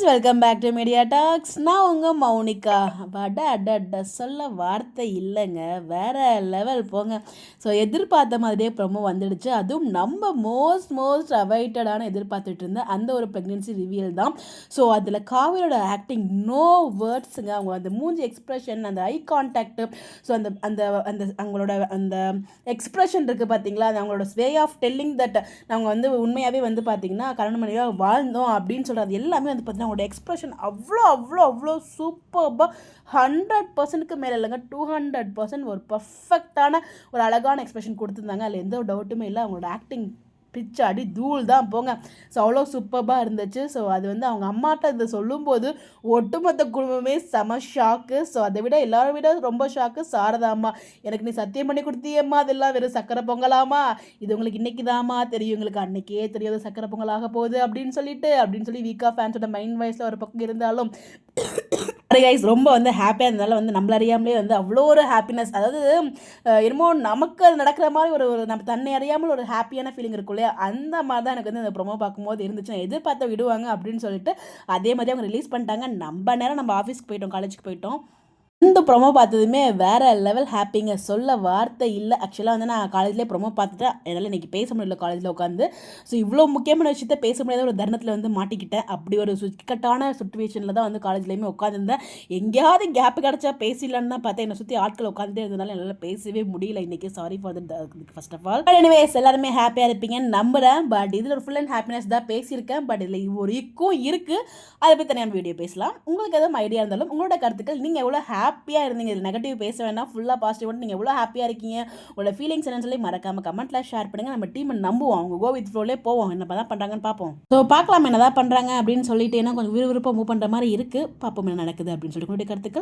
Welcome back to media talks. நான் உங்கள் மௌனிகா. சொல்ல வார்த்தை இல்லைங்க, வேற லெவல் போங்க. ஸோ எதிர்பார்த்த மாதிரியே ப்ரொமோ வந்துடுச்சு. அதுவும் நம்ம மோஸ்ட் அவைட்டடான எதிர்பார்த்துட்டு இருந்த அந்த ஒரு ப்ரெக்னென்சி ரிவியல் தான். ஸோ அதில் காவியோட ஆக்டிங் நோ வேர்ட்ஸுங்க. அவங்க அந்த மூஞ்சி எக்ஸ்ப்ரெஷன், அந்த ஐ கான்டாக்ட், ஸோ அந்த அந்த அந்த அவங்களோட அந்த எக்ஸ்ப்ரெஷன் இருக்குது பார்த்தீங்களா, அது அவங்களோட வே ஆஃப் டெல்லிங் தட் நாங்கள் வந்து உண்மையாகவே வந்து பார்த்தீங்கன்னா கல்யாணம் மனைவியாக வாழ்ந்தோம் அப்படின்னு சொல்கிறது எல்லாமே வந்து பார்த்தீங்கன்னா அவங்களோட எக்ஸ்ப்ரெஷன் அவ்வளோ சூப்பர்பாக 100%க்கு மேலே இல்லைங்க, 200% ஒரு பர்ஃபெக்டான ஒரு அழகான எக்ஸ்ப்ரெஷன் கொடுத்துருந்தாங்க. அதில் எந்த ஒரு டவுட்டுமே இல்லை. அவங்களோட ஆக்டிங் பிச்சு அடி தூள் தான் போங்க. ஸோ அவ்வளோ சூப்பராக இருந்துச்சு. ஸோ அது வந்து அவங்க அம்மாட்ட இதை சொல்லும்போது ஒட்டுமொத்த குடும்பமே செம ஷாக்கு. ஸோ அதை விட எல்லாரும் விட ரொம்ப ஷாக்கு சாரதா அம்மா. எனக்கு நீ சத்தியம் பண்ணி கொடுத்தியம்மா, அதெல்லாம் வெறும் சக்கரை பொங்கலாமா, இது உங்களுக்கு இன்னைக்கு தாம்மா தெரியும், எங்களுக்கு அன்னைக்கே தெரியாது சக்கரை பொங்கலாக போகுது அப்படின்னு சொல்லி வீக்கா ஃபேன்ஸோட மைண்ட் வாய்ஸில் ஒரு பக்கம் இருந்தாலும் கைஸ் ரொம்ப வந்து ஹாப்பியாக இருந்ததால் வந்து நம்மள அறியாமலே வந்து அவ்வளோ ஒரு ஹாப்பினஸ், அதாவது என்னமோ நமக்கு அது நடக்கிற மாதிரி ஒரு நம்ம தன்னை அறியாமல் ஒரு ஹாப்பியான ஃபீலிங் இருக்கும் இல்லையா, அந்த மாதிரி தான் எனக்கு வந்து இந்த ப்ரொமோ பார்க்கும்போது இருந்துச்சு. நான் எதிர்பார்த்த விடுவாங்க அப்படின்னு சொல்லிட்டு அதே மாதிரி அவங்க ரிலீஸ் பண்ணிட்டாங்க. நம்ம ஆஃபீஸ்க்கு போயிட்டோம், காலேஜுக்கு போயிட்டோம். இந்த ப்ரொமோ பார்த்ததுமே வேறு லெவல் ஹாப்பிங்க, சொல்ல வார்த்தை இல்லை. ஆக்சுவலாக வந்து நான் காலேஜ்லேயே ப்ரொமோ பார்த்துட்டேன், என்னால் இன்றைக்கி பேச முடியல காலேஜில் உட்காந்து. ஸோ இவ்வளோ முக்கியமான விஷயத்த பேச முடியாத ஒரு தருணத்தில் வந்து மாட்டிக்கிட்டேன். அப்படி ஒரு இக்கட்டான சுச்சுவேஷனில் தான் வந்து காலேஜ்லேயுமே உட்காந்துருந்தேன். எங்கேயாவது கேப் கிடச்சா பேசிடலான்னு தான் பார்த்தேன். என்னை சுற்றி ஆட்கள் உட்காந்துட்டே இருந்ததுனால என்னால் பேசவே முடியல இன்றைக்கி. Sorry for first of all. But anyways எல்லாருமே ஹாப்பியாக இருப்பீங்கன்னு நம்புகிறேன். பட் இதில் ஒரு ஃபுல் அண்ட் ஹாப்பினஸ் தான் பேசியிருக்கேன். பட் இதில் ஒரு இக்கும் இருக்குது, அதை பற்றி தனியான வீடியோ பேசலாம். உங்களுக்கு எதுவும் ஐடியா இருந்தாலும் உங்களோட கருத்துக்கள், நீங்கள் எவ்வளோ ஹாப்பியாக இருந்தீங்க, இது நெகட்டிவ் பேச வேணாம், ஃபுல்லாக பாசிட்டிவ் வந்து நீங்கள் எவ்வளோ ஹாப்பியாக இருக்கீங்க, உங்களோட ஃபீலிங்ஸ் என்னன்னு சொல்லி மறக்காமல் கமெண்ட்டில் ஷேர் பண்ணுங்கள். நம்ம டீமை நம்புவோம், அவங்க கோ வித் ஃப்ளோலே போவோம், என்ன தான் பண்ணுறாங்கன்னு பார்ப்போம். ஸோ பார்க்கலாம் என்ன தான் பண்ணுறாங்க அப்படின்னு சொல்லிட்டு, ஏன்னா கொஞ்சம் விறுவிறுப்பாக மூவ் பண்ணுற மாதிரி இருக்குது. பார்ப்போம் என்ன நடக்குது அப்படின்னு சொல்லிட்டு உங்களுடைய கருத்துக்கள்.